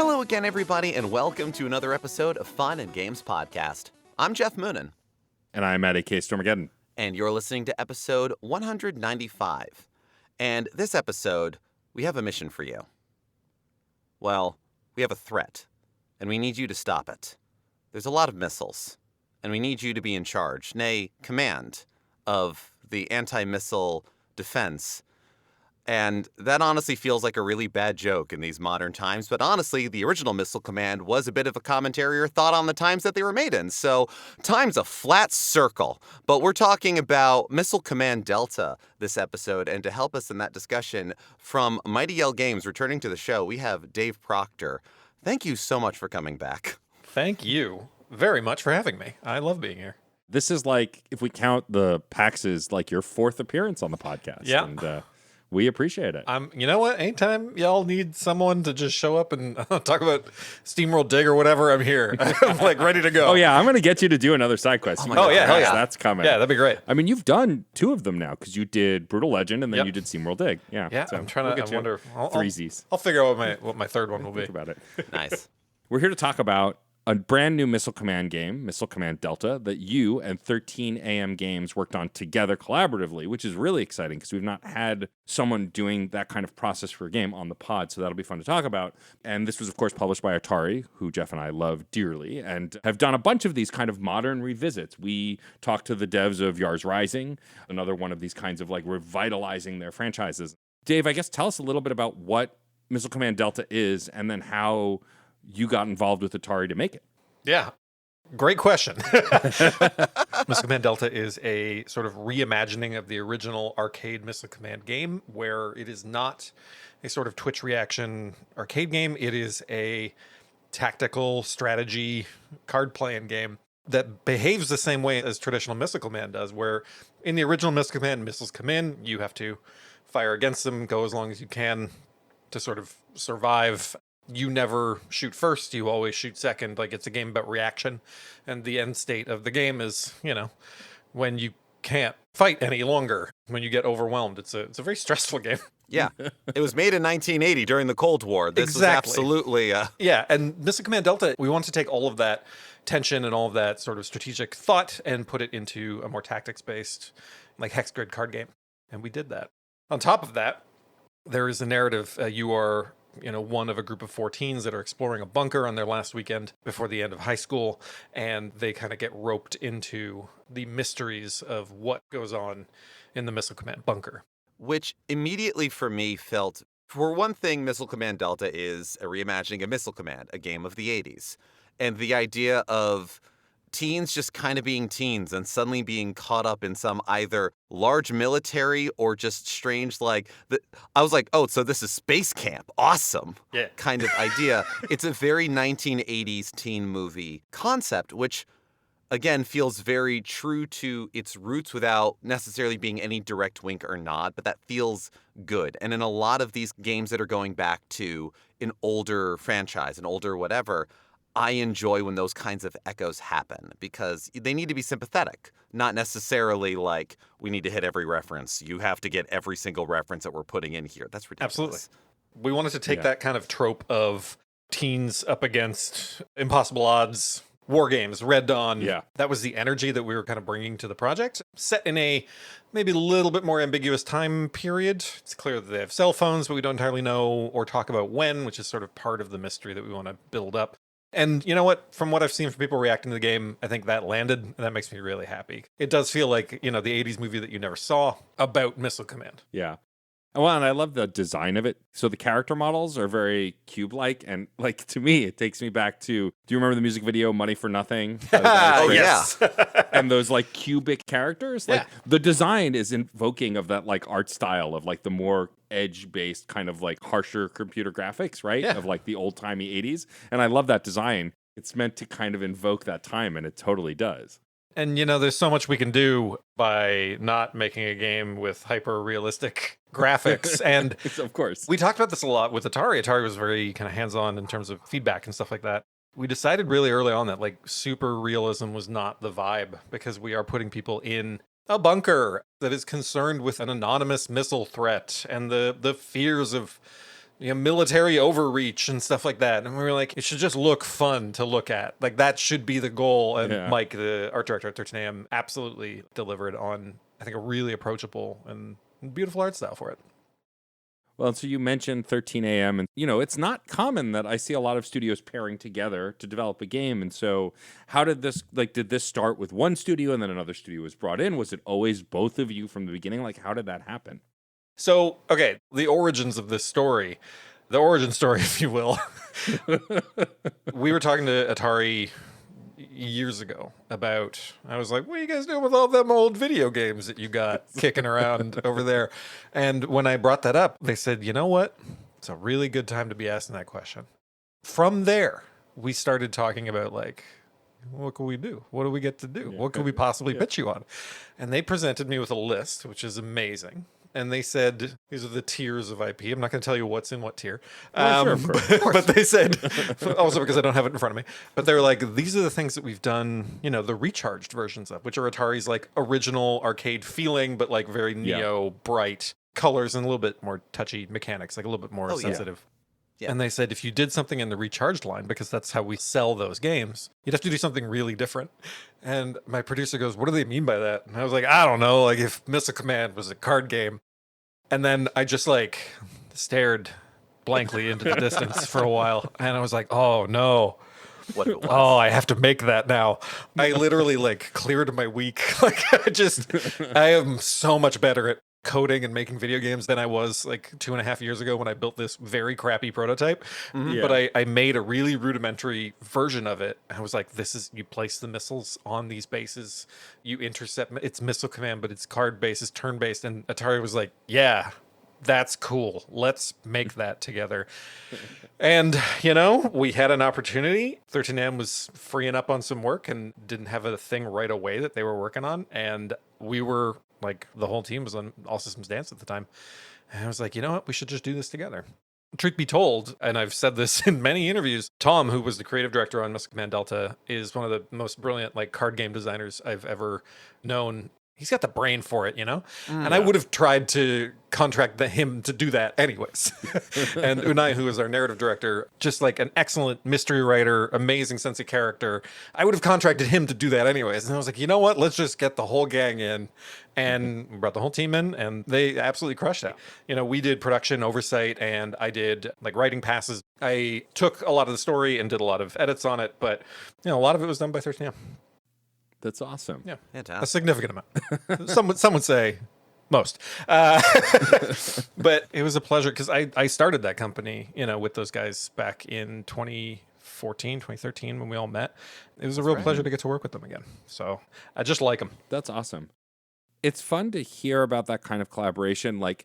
Hello again, everybody, and welcome to another episode of Fun and Games Podcast. I'm Geoff Moonen. And I'm at AK Stormageddon. And you're listening to episode 195. And this episode, we have a mission for you. Well, we have a threat, and we need you to stop it. There's a lot of missiles, and we need you to be in charge, nay, command, of the anti-missile defense. And that honestly feels like a really bad joke in these modern times. But honestly, the original Missile Command was a bit of a commentary or thought on the times that they were made in. So time's a flat circle. But we're talking about Missile Command Delta this episode. And to help us in that discussion from Mighty Yell Games, returning to the show, we have Dave Proctor. Thank you so much for coming back. Thank you very much for having me. I love being here. This is like, if we count the PAXs, like your fourth appearance on the podcast. Yeah. And we appreciate it. You know what? Anytime y'all need someone to just show up and talk about SteamWorld Dig or whatever, I'm here. I'm like ready to go. Oh, yeah. I'm going to get you to do another side quest. Oh, yeah. Hell yeah. That's coming. Yeah, that'd be great. I mean, you've done two of them now because you did Brutal Legend and then Yep. you did SteamWorld Dig. Yeah. Yeah, So I'm trying we'll to. get I wonder. threesies. I'll figure out what my third one will be. Think about it. Nice. We're here to talk about a brand new Missile Command game, Missile Command Delta, that you and 13 AM Games worked on together collaboratively, which is really exciting because we've not had someone doing that kind of process for a game on the pod, so that'll be fun to talk about. And this was, of course, published by Atari, who Geoff and I love dearly, and have done a bunch of these kind of modern revisits. We talked to the devs of Yars Rising, another one of these kinds of like revitalizing their franchises. Dave, I guess tell us a little bit about what Missile Command Delta is and then how you got involved with Atari to make it. Yeah. Great question. Missile Command Delta is a sort of reimagining of the original arcade Missile Command game, where it is not a sort of twitch reaction arcade game. It is a tactical strategy card playing game that behaves the same way as traditional Missile Command does, where in the original Missile Command, missiles come in, you have to fire against them, go as long as you can to sort of survive. You never shoot first, you always shoot second. Like, it's a game about reaction. And the end state of the game is, when you can't fight any longer, when you get overwhelmed. It's a very stressful game. Yeah. It was made in 1980 during the Cold War. This Exactly. was absolutely... Yeah, and Missile Command Delta, we want to take all of that tension and all of that sort of strategic thought and put it into a more tactics-based, like, hex grid card game. And we did that. On top of that, there is a narrative. You are... one of a group of 4 teens that are exploring a bunker on their last weekend before the end of high school, and they kind of get roped into the mysteries of what goes on in the Missile Command bunker. Which immediately for me felt, for one thing, Missile Command Delta is a reimagining of Missile Command, a game of the 80s. And the idea of teens just kind of being teens and suddenly being caught up in some either large military or just strange, I was like, oh, so this is space camp. Awesome. Yeah. Kind of idea. It's a very 1980s teen movie concept, which again feels very true to its roots without necessarily being any direct wink or nod, but that feels good. And in a lot of these games that are going back to an older franchise, an older whatever, I enjoy when those kinds of echoes happen because they need to be sympathetic, not necessarily like we need to hit every reference. You have to get every single reference that we're putting in here. That's ridiculous. Absolutely. We wanted to take that kind of trope of teens up against impossible odds, war games, Red Dawn. Yeah. That was the energy that we were kind of bringing to the project. Set in a maybe a little bit more ambiguous time period. It's clear that they have cell phones, but we don't entirely know or talk about when, which is sort of part of the mystery that we want to build up. And you know what? From what I've seen from people reacting to the game, I think that landed, and that makes me really happy. It does feel like, the 80s movie that you never saw about Missile Command. Yeah. Well, and I love the design of it. So the character models are very cube-like, and to me, it takes me back to, do you remember the music video Money for Nothing? Oh, yes. And those cubic characters? The design is invoking of that art style of the more edge-based kind of harsher computer graphics, right? Yeah. Of the old-timey 80s. And I love that design. It's meant to kind of invoke that time, and it totally does. And, there's so much we can do by not making a game with hyper-realistic graphics. And of course. We talked about this a lot with Atari. Atari was very kind of hands-on in terms of feedback and stuff like that. We decided really early on that super realism was not the vibe because we are putting people in a bunker that is concerned with an anonymous missile threat and the fears of military overreach and stuff like that. And we were like, it should just look fun to look at. Like, that should be the goal. And Mike, the art director at 13am, absolutely delivered on, I think, a really approachable and beautiful art style for it. Well, so you mentioned 13am, and it's not common that I see a lot of studios pairing together to develop a game. And so how did this start with one studio and then another studio was brought in? Was it always both of you from the beginning? Like, how did that happen? So, okay, the origins of this story, the origin story, if you will. We were talking to Atari years ago about, I was like, what are you guys doing with all them old video games that you got kicking around over there? And when I brought that up, they said, you know what? It's a really good time to be asking that question. From there, we started talking about, like, what can we do? What do we get to do? What could we possibly pitch you on? And they presented me with a list, which is amazing. And they said, these are the tiers of IP. I'm not going to tell you what's in what tier. Sure, but they said, also because I don't have it in front of me, but they were like, these are the things that we've done, the recharged versions of, which are Atari's like original arcade feeling, but like very neo bright colors and a little bit more touchy mechanics, like a little bit more sensitive. Yeah. And they said, if you did something in the recharged line, because that's how we sell those games, you'd have to do something really different. And my producer goes, what do they mean by that? And I was like, I don't know. Like, if Missile Command was a card game. And then I just like stared blankly into the distance for a while. And I was like, oh no. What it was. Oh, I have to make that now. I literally like cleared my week. Like, I am so much better at coding and making video games than I was like 2.5 years ago when I built this very crappy prototype. But I made a really rudimentary version of it. I was like, you place the missiles on these bases, you intercept, it's Missile Command, but it's card based, it's turn based. And Atari was like, yeah, that's cool. Let's make that together. And, we had an opportunity. 13am was freeing up on some work and didn't have a thing right away that they were working on. And we were like, the whole team was on All Systems Dance at the time. And I was like, you know what? We should just do this together. Truth be told, and I've said this in many interviews, Tom, who was the creative director on Missile Command Delta, is one of the most brilliant like card game designers I've ever known. He's got the brain for it, And I would have tried to contract him to do that anyways. And Unai, who is our narrative director, just like an excellent mystery writer, amazing sense of character. I would have contracted him to do that anyways. And I was like, you know what? Let's just get the whole gang in. And we brought the whole team in, and they absolutely crushed it. We did production oversight, and I did like writing passes. I took a lot of the story and did a lot of edits on it, but a lot of it was done by 13am. That's awesome. Yeah, fantastic. A significant amount. some would say most. But it was a pleasure because I started that company, with those guys back in 2013 when we all met. It was a real pleasure to get to work with them again. So I just like them. That's awesome. It's fun to hear about that kind of collaboration. Like,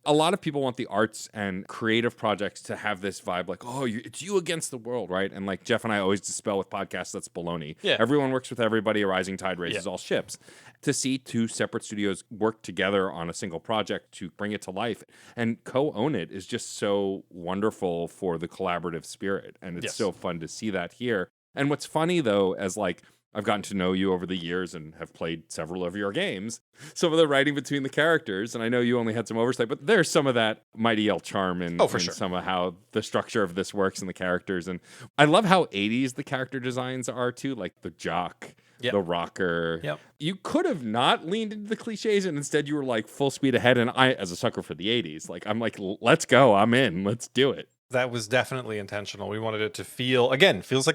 a lot of people want the arts and creative projects to have this vibe like, oh, it's you against the world, right? And like Geoff and I always dispel with podcasts, that's baloney. Yeah. Everyone works with everybody. A rising tide raises all ships. To see two separate studios work together on a single project to bring it to life and co-own it is just so wonderful for the collaborative spirit. And it's so fun to see that here. And what's funny, though, as like, I've gotten to know you over the years and have played several of your games. Some of the writing between the characters, and I know you only had some oversight, but there's some of that Mighty L charm in sure. some of how the structure of this works and the characters. And I love how 80s the character designs are too, like the jock, the rocker. Yep. You could have not leaned into the cliches, and instead you were like full speed ahead. And I, as a sucker for the 80s, like I'm like, let's go, I'm in, let's do it. That was definitely intentional. We wanted it to feels like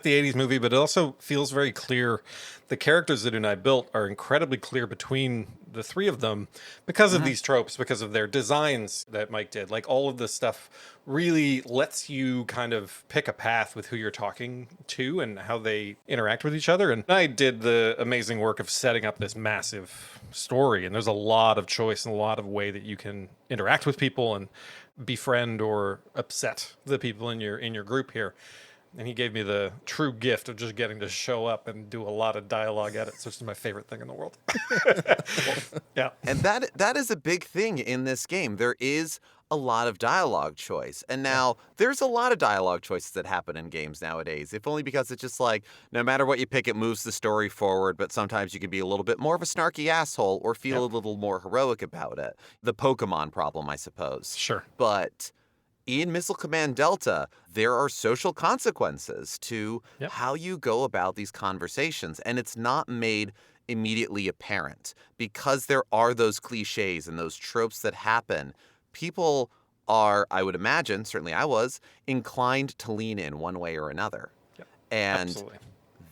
the 80s movie, but it also feels very clear. The characters that Unai built are incredibly clear between the three of them because of these tropes, because of their designs that Mike did. Like, all of this stuff really lets you kind of pick a path with who you're talking to and how they interact with each other. And I did the amazing work of setting up this massive story. And there's a lot of choice and a lot of way that you can interact with people and befriend or upset the people in your group here. And he gave me the true gift of just getting to show up and do a lot of dialogue edits, which is my favorite thing in the world. Yeah. And that is a big thing in this game. There is a lot of dialogue choice. And now there's a lot of dialogue choices that happen in games nowadays, if only because it's just like, no matter what you pick, it moves the story forward, but sometimes you can be a little bit more of a snarky asshole or feel a little more heroic about it. The Pokemon problem, I suppose. Sure. But in Missile Command Delta, there are social consequences to Yep. how you go about these conversations, and it's not made immediately apparent because there are those cliches and those tropes that happen. People are, I would imagine, certainly I was, inclined to lean in one way or another. Yep. And Absolutely.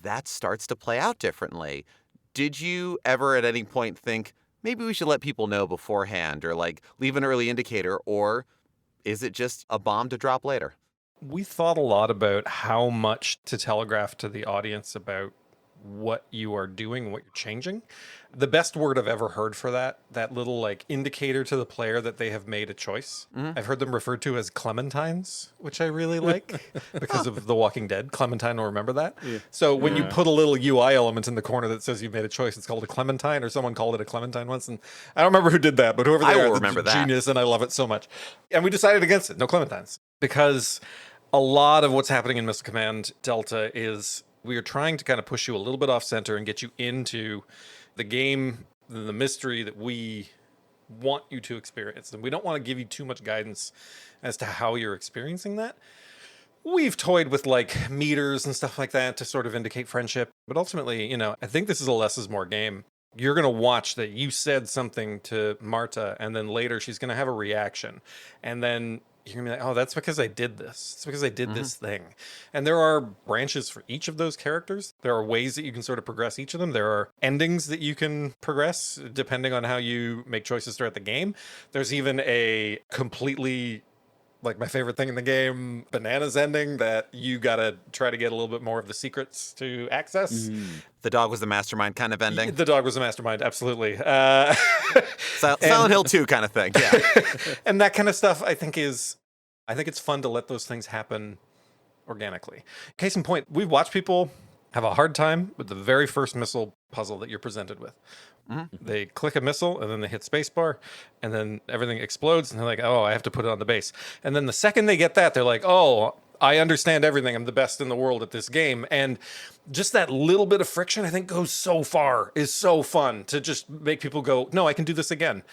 that starts to play out differently. Did you ever at any point think, maybe we should let people know beforehand or like leave an early indicator, or is it just a bomb to drop later? We thought a lot about how much to telegraph to the audience about what you are doing, what you're changing. The best word I've ever heard for that little like indicator to the player that they have made a choice. I've heard them referred to as clementines, which I really like because of The Walking Dead. Clementine will remember that. Yeah. So when you put a little UI element in the corner that says you've made a choice, it's called a clementine, or someone called it a clementine once. And I don't remember who did that, but whoever they I are, will it's remember a that. genius, and I love it so much. And we decided against it. No clementines. Because a lot of what's happening in Missile Command Delta is we are trying to kind of push you a little bit off center and get you into the game, the mystery that we want you to experience. And we don't want to give you too much guidance as to how you're experiencing that. We've toyed with like meters and stuff like that to sort of indicate friendship. But ultimately, I think this is a less is more game. You're going to watch that you said something to Marta, and then later she's going to have a reaction. And then you're going to be like, oh, that's because I did this. It's because I did this thing. And there are branches for each of those characters. There are ways that you can sort of progress each of them. There are endings that you can progress depending on how you make choices throughout the game. There's even a completely, like my favorite thing in the game, bananas ending that you got to try to get a little bit more of the secrets to access. The dog was the mastermind kind of ending. The dog was a mastermind, absolutely. Silent Hill 2 kind of thing. Yeah. And that kind of stuff, I think it's fun to let those things happen organically. Case in point, we've watched people have a hard time with the very first missile puzzle that you're presented with. They click a missile and then they hit spacebar and then everything explodes and they're like, oh, I have to put it on the base. And then the second they get that, they're like, oh, I understand everything. I'm the best in the world at this game. And just that little bit of friction, I think, goes so far, is so fun to just make people go, no, I can do this again.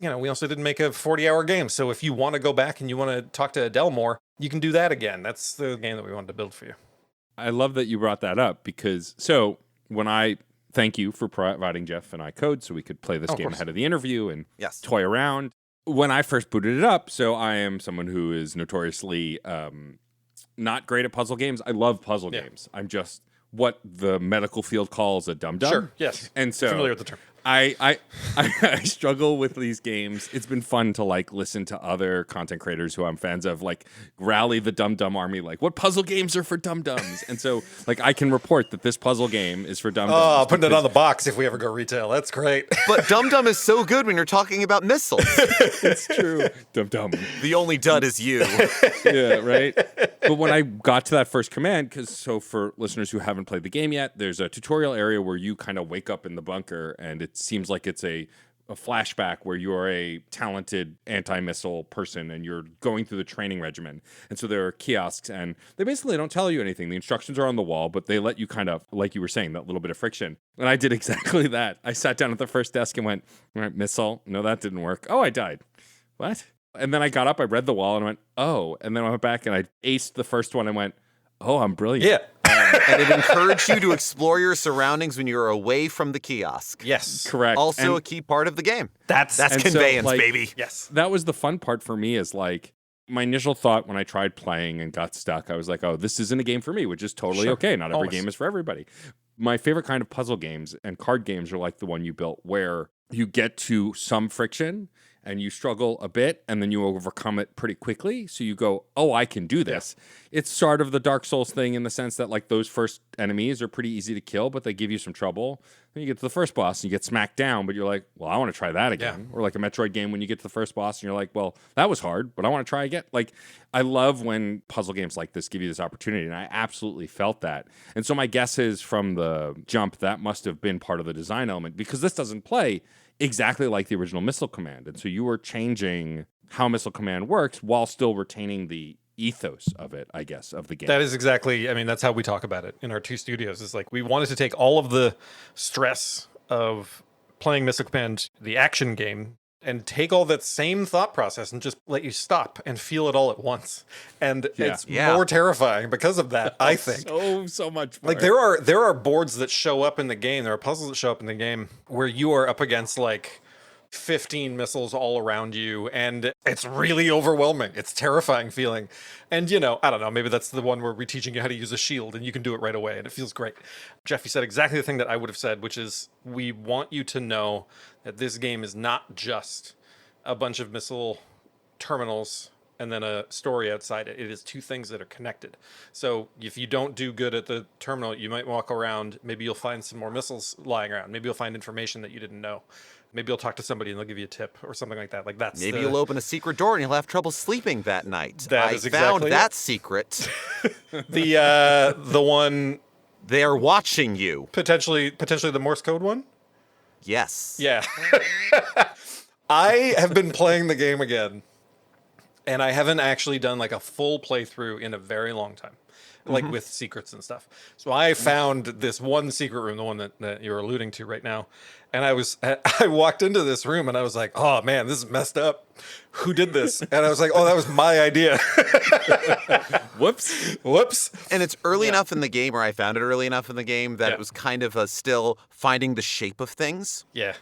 We also didn't make a 40-hour game. So if you want to go back and you want to talk to Adele more, you can do that again. That's the game that we wanted to build for you. I love that you brought that up because when I thank you for providing Geoff and I code so we could play this game ahead of the interview and Yes. toy around. When I first booted it up, so I am someone who is notoriously not great at puzzle games. I love puzzle games. I'm just what the medical field calls a dum-dum. Sure, yes. And so Familiar with the term. I struggle with these games. It's been fun to like listen to other content creators who I'm fans of, like rally the Dum Dum army, like what puzzle games are for Dum Dums, and so like I can report that this puzzle game is for Dum Dums. Oh, putting it on the box if we ever go retail. That's great. But Dum Dum is so good when you're talking about missiles. It's true. Dum Dum. The only dud is you. Yeah, right. But when I got to that first command, so for listeners who haven't played the game yet, there's a tutorial area where you kind of wake up in the bunker and it seems like it's a flashback where you are a talented anti-missile person and you're going through the training regimen. And so there are kiosks and they basically don't tell you anything. The instructions are on the wall, but they let you kind of, like you were saying, that little bit of friction. And I did exactly that. I sat down at the first desk and went, all right, missile. No, that didn't work. Oh, I died. What? And then I got up, I read the wall and went, oh. And then I went back and I aced the first one and went, oh, I'm brilliant. Yeah. And it encouraged you to explore your surroundings when you're away from the kiosk. Yes. Correct. Also And a key part of the game. That's and so, conveyance, like, baby. yes. that was the fun part for me is like my initial thought when I tried playing and got stuck, I was like, oh, this isn't a game for me, which is totally Sure. okay. Not every Always. game is for everybody. My favorite kind of puzzle games and card games are like the one you built where you get to some friction and you struggle a bit and then you overcome it pretty quickly. So you go, oh, I can do this. Yeah. It's sort of the Dark Souls thing in the sense that like those first enemies are pretty easy to kill, but they give you some trouble. Then you get to the first boss and you get smacked down, but you're like, well, I want to try that again. Or like a Metroid game when you get to the first boss and you're like, well, that was hard, but I want to try again. Like, I love when puzzle games like this give you this opportunity, and I absolutely felt that. And so my guess is from the jump, that must have been part of the design element because this doesn't play exactly like the original Missile Command. And so you were changing how Missile Command works while still retaining the ethos of it, I guess, of the game. That is exactly, I mean, that's how we talk about it in our two studios. It's like we wanted to take all of the stress of playing Missile Command, the action game, and take all that same thought process and just let you stop and feel it all at once. And it's more terrifying because of that, I think. So much more. Like there are boards that show up in the game, there are puzzles that show up in the game where you are up against like 15 missiles all around you, and it's really overwhelming. It's terrifying feeling. And, I don't know, maybe that's the one where we're teaching you how to use a shield and you can do it right away and it feels great. Geoff, you said exactly the thing that I would have said, which is we want you to know that this game is not just a bunch of missile terminals and then a story outside it. It is two things that are connected. So if you don't do good at the terminal, you might walk around, maybe you'll find some more missiles lying around. Maybe you'll find information that you didn't know. Maybe you'll talk to somebody and they'll give you a tip or something like that. Like that's maybe you'll open a secret door and you'll have trouble sleeping that night. I found that secret. The one they are watching you. Potentially the Morse code one? Yes. Yeah. I have been playing the game again, and I haven't actually done like a full playthrough in a very long time. Like with secrets and stuff. So I found this one secret room, the one that you're alluding to right now. And I walked into this room and I was like, oh man, this is messed up. Who did this? And I was like, oh, that was my idea. Whoops. And it's early enough in the game, or I found it early enough in the game, that it was kind of still finding the shape of things. Yeah.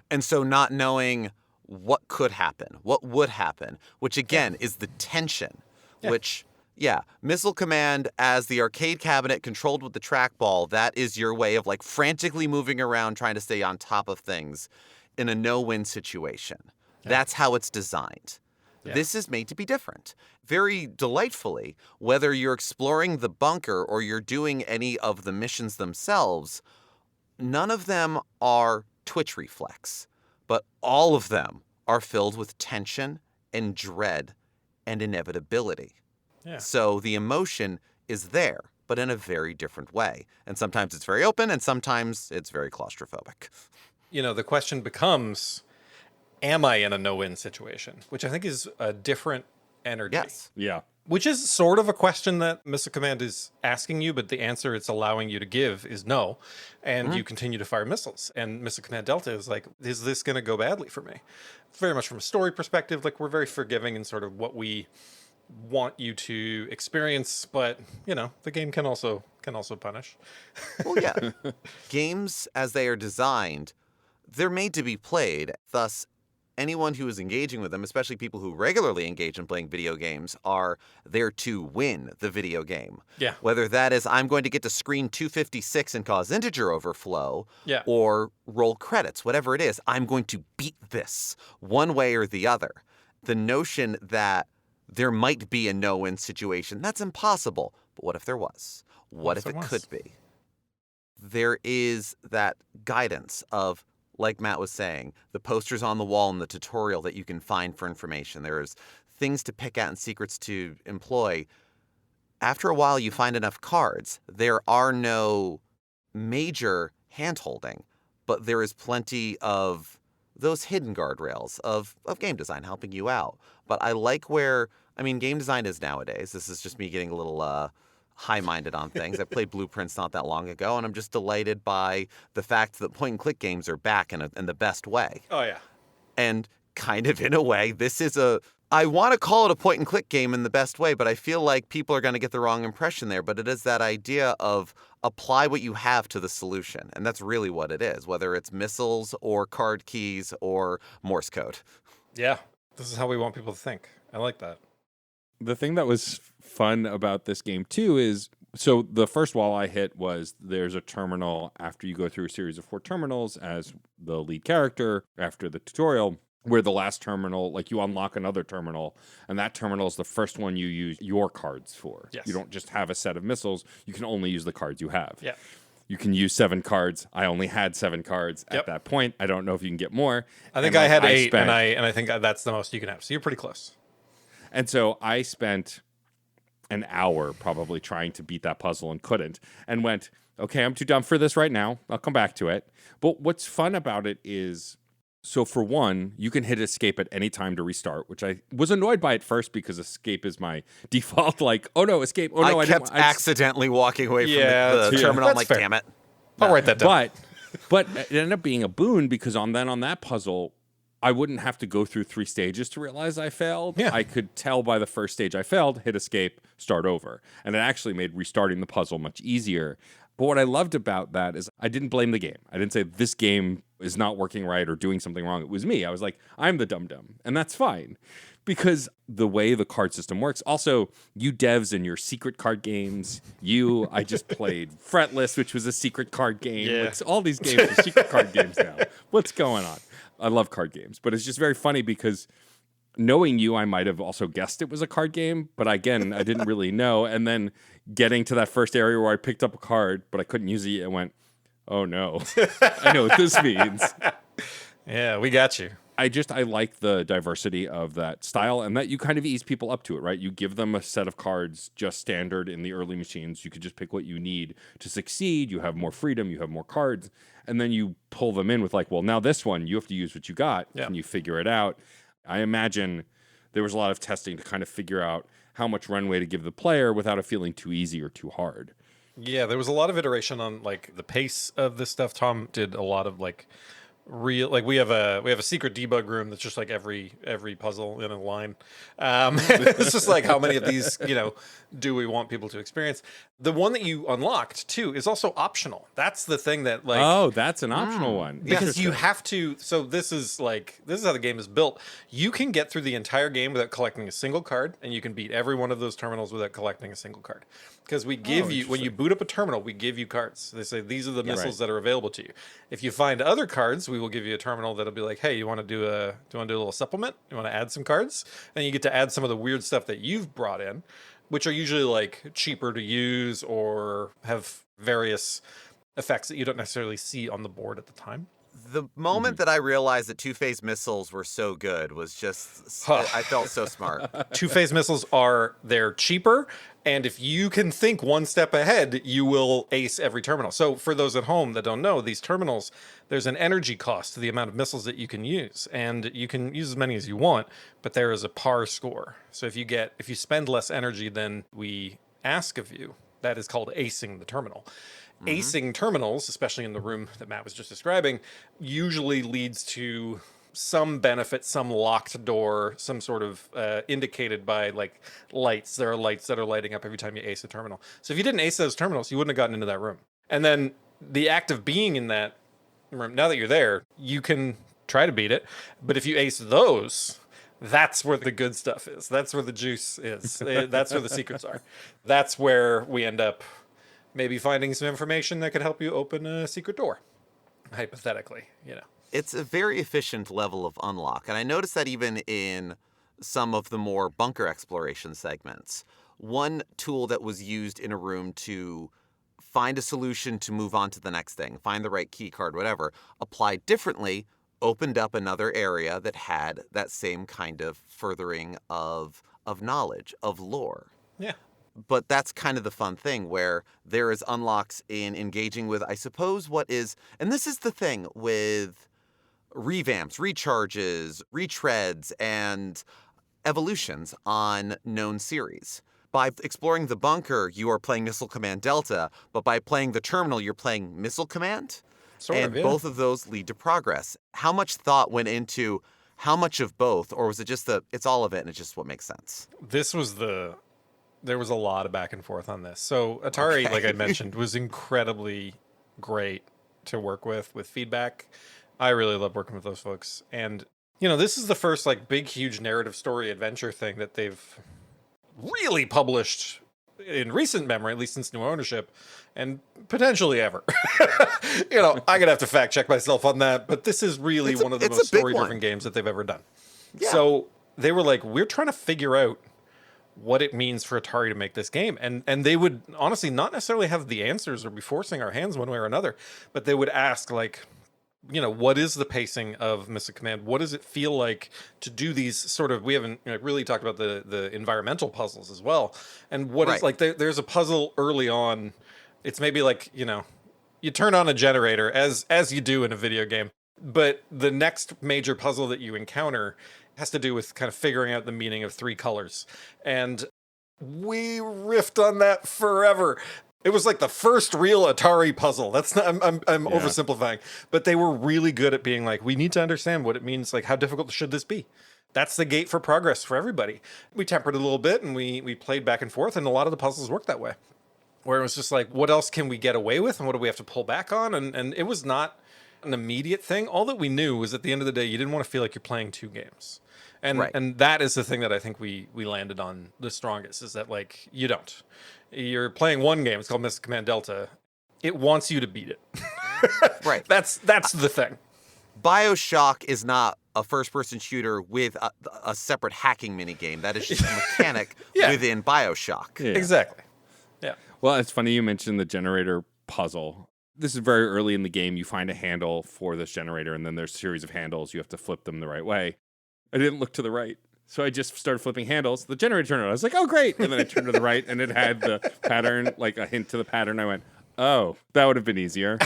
And so not knowing what could happen, what would happen, which again is the tension, which... Yeah, Missile Command as the arcade cabinet controlled with the trackball, that is your way of like frantically moving around trying to stay on top of things in a no-win situation. Yeah. That's how it's designed. Yeah. This is made to be different. Very delightfully, whether you're exploring the bunker or you're doing any of the missions themselves, none of them are twitch reflex, but all of them are filled with tension and dread and inevitability. Yeah. So the emotion is there, but in a very different way. And sometimes it's very open, and sometimes it's very claustrophobic. The question becomes, am I in a no-win situation? Which I think is a different energy. Yes. Yeah. Which is sort of a question that Missile Command is asking you, but the answer it's allowing you to give is no. And you continue to fire missiles. And Missile Command Delta is like, is this going to go badly for me? Very much from a story perspective, like we're very forgiving in sort of what we want you to experience, but the game can also punish. Well, yeah. Games as they are designed, they're made to be played. Thus, anyone who is engaging with them, especially people who regularly engage in playing video games, are there to win the video game. Yeah. Whether that is I'm going to get to screen 256 and cause integer overflow, or roll credits, whatever it is, I'm going to beat this one way or the other. The notion that there might be a no-win situation, that's impossible. But what if there was? What if it could be? There is that guidance of, like Matt was saying, the posters on the wall in the tutorial that you can find for information. There's things to pick at and secrets to employ. After a while, you find enough cards. There are no major hand-holding, but there is plenty of those hidden guardrails of game design helping you out. But I like where, game design is nowadays. This is just me getting a little high-minded on things. I played Blueprints not that long ago, and I'm just delighted by the fact that point-and-click games are back in the best way. Oh, yeah. And kind of in a way, this is I want to call it a point-and-click game in the best way, but I feel like people are going to get the wrong impression there. But it is that idea of apply what you have to the solution. And that's really what it is, whether it's missiles or card keys or Morse code. Yeah, this is how we want people to think. I like that. The thing that was fun about this game, too, is so the first wall I hit was there's a terminal after you go through a series of 4 terminals as the lead character after the tutorial, where the last terminal, like you unlock another terminal, and that terminal is the first one you use your cards for. Yes. You don't just have a set of missiles. You can only use the cards you have. Yeah. You can use 7 cards. I only had 7 cards at that point. I don't know if you can get more. I think I had 8, and I think that's the most you can have. So you're pretty close. And so I spent an hour probably trying to beat that puzzle and couldn't, and went, okay, I'm too dumb for this right now. I'll come back to it. But what's fun about it is, so for one, you can hit escape at any time to restart, which I was annoyed by at first because escape is my default, like, oh no, escape. Oh no, I kept accidentally walking away from the terminal. I'm like, fair. Damn it. I'll write that down. But it ended up being a boon because on that puzzle, I wouldn't have to go through 3 stages to realize I failed. Yeah. I could tell by the first stage I failed, hit escape, start over. And it actually made restarting the puzzle much easier. But what I loved about that is I didn't blame the game. I didn't say this game is not working right or doing something wrong. It was me. I was like, I'm the dum-dum. And that's fine. Because the way the card system works, also, you devs and your secret card games, I just played Fretless, which was a secret card game. Yeah. Like, all these games are secret card games now. What's going on? I love card games, but it's just very funny because knowing you, I might have also guessed it was a card game, but again, I didn't really know. And then getting to that first area where I picked up a card, but I couldn't use it, and went, oh no, I know what this means. Yeah, we got you. I like the diversity of that style and that you kind of ease people up to it, right? You give them a set of cards just standard in the early machines. You could just pick what you need to succeed. You have more freedom. You have more cards. And then you pull them in with like, well, now this one, you have to use what you got. Yeah. Can you figure it out? I imagine there was a lot of testing to kind of figure out how much runway to give the player without it feeling too easy or too hard. Yeah, there was a lot of iteration on like the pace of this stuff. Tom did a lot of like we have a secret debug room that's just like every puzzle in a line. It's just like how many of these do we want people to experience. The one that you unlocked too is also optional. That's the thing that like, oh, that's an optional one, because you have to. So this is how the game is built. You can get through the entire game without collecting a single card, and you can beat every one of those terminals without collecting a single card. Because we give you, when you boot up a terminal, we give you cards. They say these are the missiles that are available to you. If you find other cards, we will give you a terminal that'll be like, hey, you want to do a little supplement? You want to add some cards? And you get to add some of the weird stuff that you've brought in, which are usually like cheaper to use or have various effects that you don't necessarily see on the board at the time. The moment that I realized that two-phase missiles were so good was just, I felt so smart. Two-phase missiles they're cheaper, and if you can think one step ahead, you will ace every terminal. So for those at home that don't know, these terminals, there's an energy cost to the amount of missiles that you can use, and you can use as many as you want, but there is a par score. So if you spend less energy than we ask of you, that is called acing the terminal. Acing terminals, especially in the room that Matt was just describing, usually leads to some benefit, some locked door, some sort of indicated by like lights. There are lights that are lighting up every time you ace a terminal. So if you didn't ace those terminals, you wouldn't have gotten into that room. And then the act of being in that room, now that you're there, you can try to beat it. But if you ace those, that's where the good stuff is. That's where the juice is. That's where the secrets are. That's where we end up maybe finding some information that could help you open a secret door, hypothetically, It's a very efficient level of unlock. And I noticed that even in some of the more bunker exploration segments. One tool that was used in a room to find a solution to move on to the next thing, find the right key card, whatever, applied differently, opened up another area that had that same kind of furthering of knowledge, of lore. Yeah. But that's kind of the fun thing where there is unlocks in engaging with, I suppose, what is, and this is the thing with revamps, recharges, retreads, and evolutions on known series. By exploring the bunker, you are playing Missile Command Delta, but by playing the terminal, you're playing Missile Command. Both of those lead to progress. How much thought went into how much of both, or was it just it's all of it and it's just what makes sense? There was a lot of back and forth on this. So Atari, like I mentioned, was incredibly great to work with feedback. I really love working with those folks. And, this is the first like big, huge narrative story adventure thing that they've really published in recent memory, at least since new ownership, and potentially ever. I'm going to have to fact check myself on that, but this is really one of the most story-driven games that they've ever done. Yeah. So they were like, we're trying to figure out what it means for Atari to make this game. And they would honestly not necessarily have the answers or be forcing our hands one way or another, but they would ask like, what is the pacing of Missile Command? What does it feel like to do these sort of, we haven't really talked about the environmental puzzles as well. And what is like, there's a puzzle early on. It's maybe like, you turn on a generator as you do in a video game, but the next major puzzle that you encounter has to do with kind of figuring out the meaning of 3 colors. And we riffed on that forever. It was like the first real Atari puzzle. That's not, I'm Yeah. oversimplifying, but they were really good at being like, we need to understand what it means. Like, how difficult should this be? That's the gate for progress for everybody. We tempered it a little bit and we played back and forth, and a lot of the puzzles worked that way. Where it was just like, what else can we get away with, and what do we have to pull back on? And it was not an immediate thing. All that we knew was at the end of the day, you didn't want to feel like you're playing two games. And that is the thing that I think we landed on the strongest, is that, like, you don't. You're playing one game. It's called Missile Command Delta. It wants you to beat it. Right. That's the thing. BioShock is not a first-person shooter with a separate hacking minigame. That is just a mechanic within BioShock. Yeah. Exactly. Yeah. Well, it's funny you mentioned the generator puzzle. This is very early in the game. You find a handle for this generator, and then there's a series of handles. You have to flip them the right way. I didn't look to the right, so I just started flipping handles. The generator turned on. I was like, oh, great. And then I turned to the right, and it had the pattern, like a hint to the pattern. I went, oh, that would have been easier.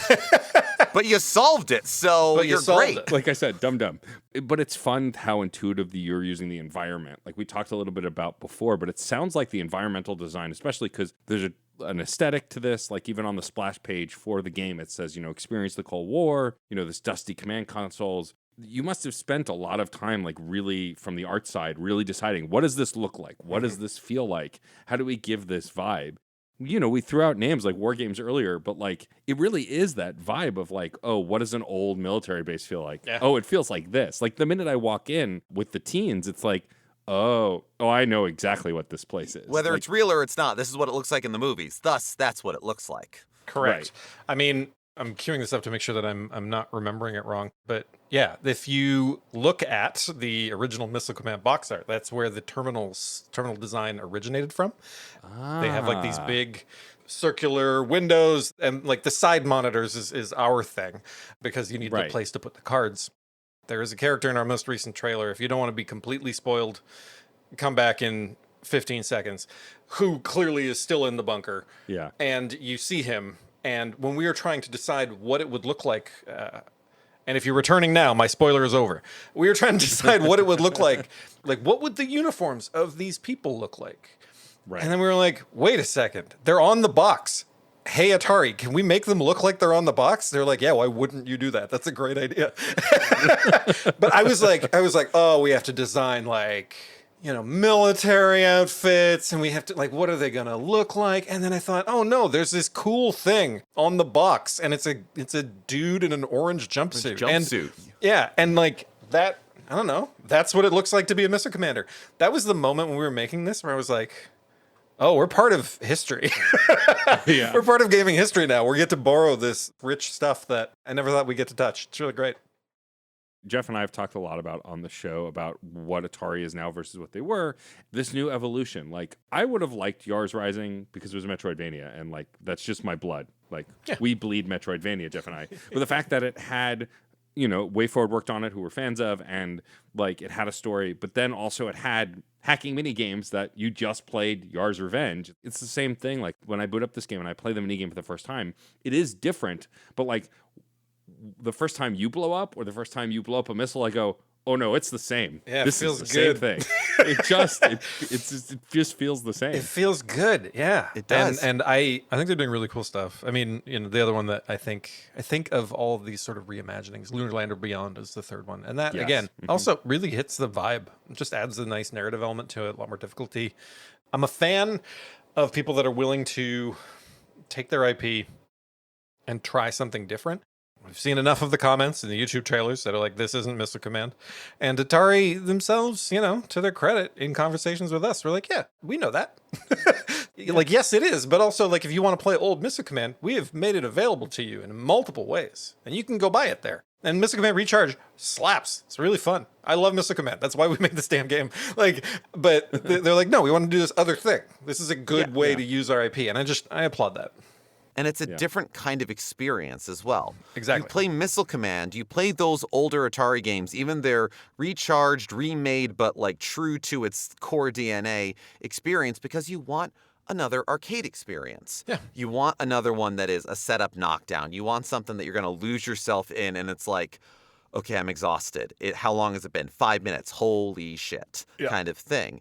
But you solved it, so But you you're solved great. it. Like I said, dumb. But it's fun how intuitive you're using the environment. Like we talked a little bit about before, but it sounds like the environmental design, especially because there's an aesthetic to this. Like even on the splash page for the game, it says, experience the Cold War, this dusty command consoles. You must have spent a lot of time, like really from the art side, really deciding, what does this look like? What does this feel like? How do we give this vibe? We threw out names like War Games earlier, but like it really is that vibe of like, oh, what does an old military base feel like? Yeah. Oh, it feels like this. Like the minute I walk in with the teens, it's like, oh, I know exactly what this place is. Whether Like, it's real or it's not, this is what it looks like in the movies. Thus, that's what it looks like. Correct. Right. I mean, I'm queuing this up to make sure that I'm not remembering it wrong. But yeah, if you look at the original Missile Command box art, that's where the terminal design originated from. They have like these big circular windows, and like the side monitors is our thing because you need the place to put the cards. There is a character in our most recent trailer. If you don't want to be completely spoiled, come back in 15 seconds, who clearly is still in the bunker. Yeah. And you see him. And when we were trying to decide what it would look like, and if you're returning now, my spoiler is over. We were trying to decide what it would look like what would the uniforms of these people look like? Right. And then we were like, wait a second, they're on the box. Hey, Atari, can we make them look like they're on the box? They're like, yeah, why wouldn't you do that? That's a great idea. But I was like, oh, we have to design like, military outfits, and we have to what are they gonna look like? And then I thought, oh no, there's this cool thing on the box, and it's a dude in an orange jumpsuit. And like that, I don't know, that's what it looks like to be a missile commander. That was the moment when we were making this where I was like, oh, we're part of history. Yeah. We're part of gaming history now. We get to borrow this rich stuff that I never thought we'd get to touch. It's really great. Jeff and I have talked a lot about on the show about what Atari is now versus what they were. This new evolution. Like, I would have liked Yars Rising because it was a Metroidvania, and like that's just my blood. Like, we bleed Metroidvania, Jeff and I. But the fact that it had, WayForward worked on it, who we're fans of, and like it had a story, but then also it had hacking mini games that you just played Yars Revenge. It's the same thing. Like when I boot up this game and I play the mini game for the first time, it is different, but like the first time you blow up or the first time you blow up a missile, I go, oh no, it's the same. Yeah, this it feels is the good. same thing. It just feels the same. It feels good, yeah. It does. And I think they're doing really cool stuff. I mean, the other one that I think of all of these sort of reimaginings, Lunar Lander Beyond is the third one. And that, again, also really hits the vibe. It just adds a nice narrative element to it, a lot more difficulty. I'm a fan of people that are willing to take their IP and try something different. We've seen enough of the comments in the YouTube trailers that are like, this isn't Missile Command. And Atari themselves, to their credit, in conversations with us, we're like, yeah, we know that. Like, yes, it is. But also, like, if you want to play old Missile Command, we have made it available to you in multiple ways. And you can go buy it there. And Missile Command Recharge slaps. It's really fun. I love Missile Command. That's why we made this damn game. But they're like, no, we want to do this other thing. This is a good way to use our IP. And I applaud that. And it's a different kind of experience as well. Exactly. You play Missile Command, you play those older Atari games, even their recharged, remade, but like true to its core DNA experience, because you want another arcade experience. Yeah. You want another one that is a setup knockdown. You want something that you're going to lose yourself in, and it's like, okay, I'm exhausted. How long has it been? 5 minutes. Holy shit. Kind of thing.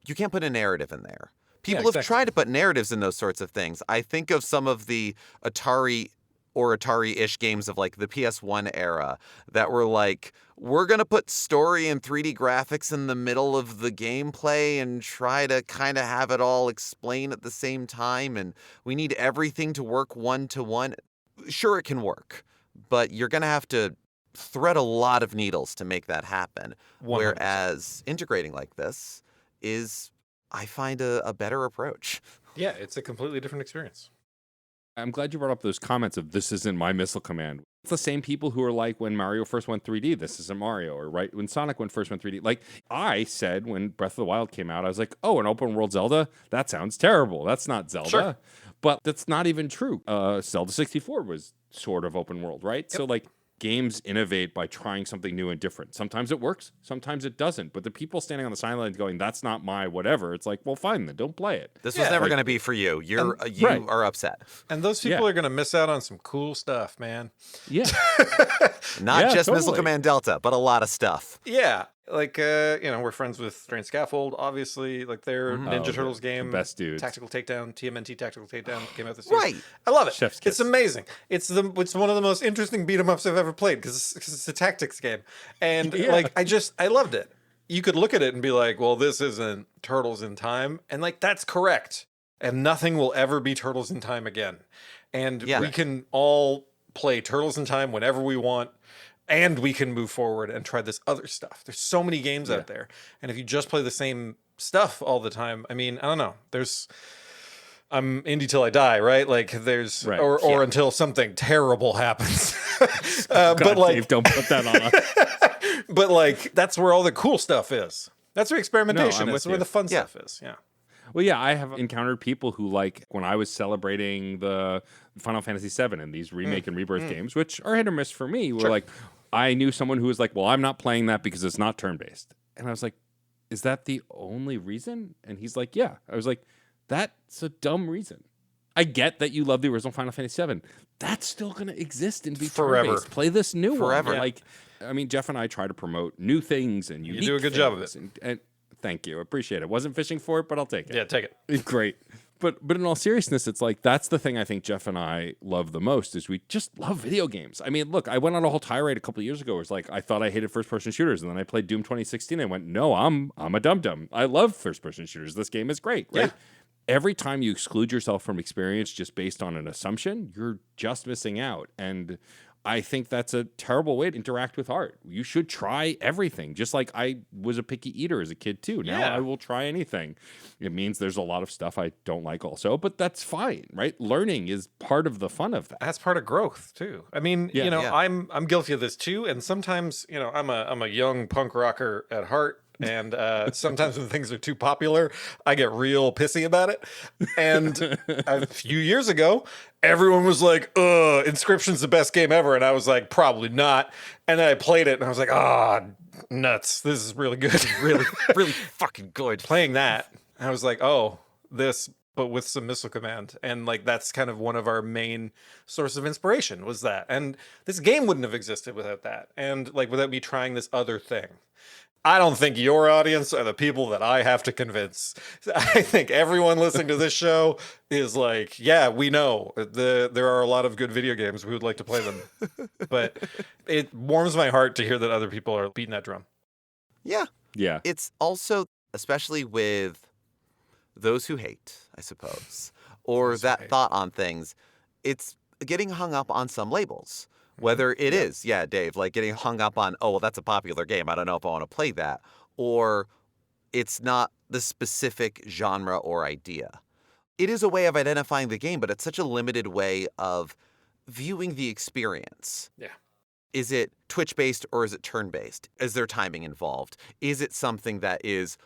You can't put a narrative in there. People exactly. have tried to put narratives in those sorts of things. I think of some of the Atari or Atari-ish games of like the PS1 era that were like, we're going to put story and 3D graphics in the middle of the gameplay and try to kind of have it all explain at the same time. And we need everything to work one-to-one. Sure, it can work, but you're going to have to thread a lot of needles to make that happen. 100%. Whereas integrating like this is, I find, a better approach. Yeah, it's a completely different experience. I'm glad you brought up those comments of this isn't my missile command. It's the same people who are like when Mario first went 3D, this isn't Mario, or right when Sonic first went 3D. Like I said when Breath of the Wild came out, I was like, oh, an open world Zelda? That sounds terrible. That's not Zelda. Sure. But that's not even true. Zelda 64 was sort of open world, right? Yep. So like games innovate by trying something new and different. Sometimes it works, sometimes it doesn't. But the people standing on the sidelines going, that's not my whatever, it's like, well, fine, then don't play it. This was never going to be for you. You right. are upset. And those people Yeah. are going to miss out on some cool stuff, man. Yeah. Not Yeah, just Missile totally. Command Delta, but a lot of stuff. Yeah. Like, we're friends with Strain Scaffold, obviously. Like, their Ninja Oh, Turtles the game. best dudes. Tactical Takedown, TMNT Tactical Takedown came out this year. Right. I love it. Chef's kiss. It's amazing. It's one of the most interesting beat 'em ups I've ever played because it's a tactics game. And, Yeah. I loved it. You could look at it and be like, well, this isn't Turtles in Time. And, like, that's correct. And nothing will ever be Turtles in Time again. And we can all play Turtles in Time whenever we want. And we can move forward and try this other stuff. There's so many games out there. And if you just play the same stuff all the time, I mean, I don't know. I'm indie till I die, right? Like Right. or until something terrible happens. God, but like, Dave, don't put that on us. but like, that's where all the cool stuff is. That's where experimentation I'm is. with That's where you. the fun Yeah. stuff is. Yeah. Well, yeah, I have encountered people who, like, when I was celebrating the Final Fantasy VII and these remake and rebirth games, which are hit or miss for me, were like, I knew someone who was like, well, I'm not playing that because it's not turn-based. And I was like, is that the only reason? And he's like, yeah. I was like, that's a dumb reason. I get that you love the original Final Fantasy VII. That's still going to exist and be Forever. turn-based. Play this new Forever. one. Yeah. Like, I mean, Jeff and I try to promote new things and unique do a good job of things. And thank you. I appreciate it. Wasn't fishing for it, but I'll take it. Yeah. Take it. Great. But in all seriousness, it's like that's the thing I think Jeff and I love the most is we just love video games. I mean, look, I went on a whole tirade a couple of years ago. It was like I thought I hated first-person shooters, and then I played Doom 2016. And I went, no, I'm a dum-dum. I love first-person shooters. This game is great, right? Yeah. Every time you exclude yourself from experience just based on an assumption, you're just missing out. And I think that's a terrible way to interact with art. You should try everything. Just like I was a picky eater as a kid too. Now Yeah. I will try anything. It means there's a lot of stuff I don't like also, but that's fine, right? Learning is part of the fun of that. That's part of growth too. I mean, Yeah. Yeah. I'm guilty of this too. And sometimes, I'm a young punk rocker at heart. And sometimes when things are too popular, I get real pissy about it. And a few years ago, everyone was like, Inscription's the best game ever. And I was like, probably not. And then I played it and I was like, nuts. This is really good. Really, really fucking good. Playing that, I was like, this, but with some Missile Command. And like, that's kind of one of our main source of inspiration was that. And this game wouldn't have existed without that. And like, without me trying this other thing. I don't think your audience are the people that I have to convince. I think everyone listening to this show is like, yeah, we know there are a lot of good video games. We would like to play them. But it warms my heart to hear that other people are beating that drum. Yeah. Yeah. It's also, especially with those who hate, I suppose, or Those who that hate. thought on things, it's getting hung up on some labels. Whether it is, Dave, like getting hung up on, oh, well, that's a popular game. I don't know if I want to play that. Or it's not the specific genre or idea. It is a way of identifying the game, but it's such a limited way of viewing the experience. Yeah. Is it Twitch-based or is it turn-based? Is there timing involved? Is it something that is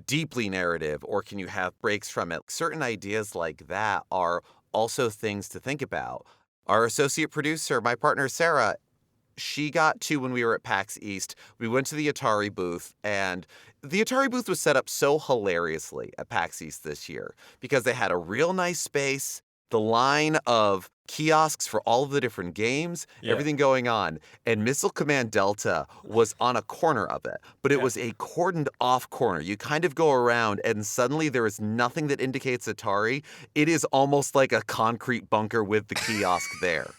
deeply narrative or can you have breaks from it? Certain ideas like that are also things to think about. Our associate producer, my partner Sarah, she got to when we were at PAX East. We went to the Atari booth, and the Atari booth was set up so hilariously at PAX East this year because they had a real nice space. The line of kiosks for all of the different games, everything going on. And Missile Command Delta was on a corner of it, but it was a cordoned off corner. You kind of go around and suddenly there is nothing that indicates Atari. It is almost like a concrete bunker with the kiosk there,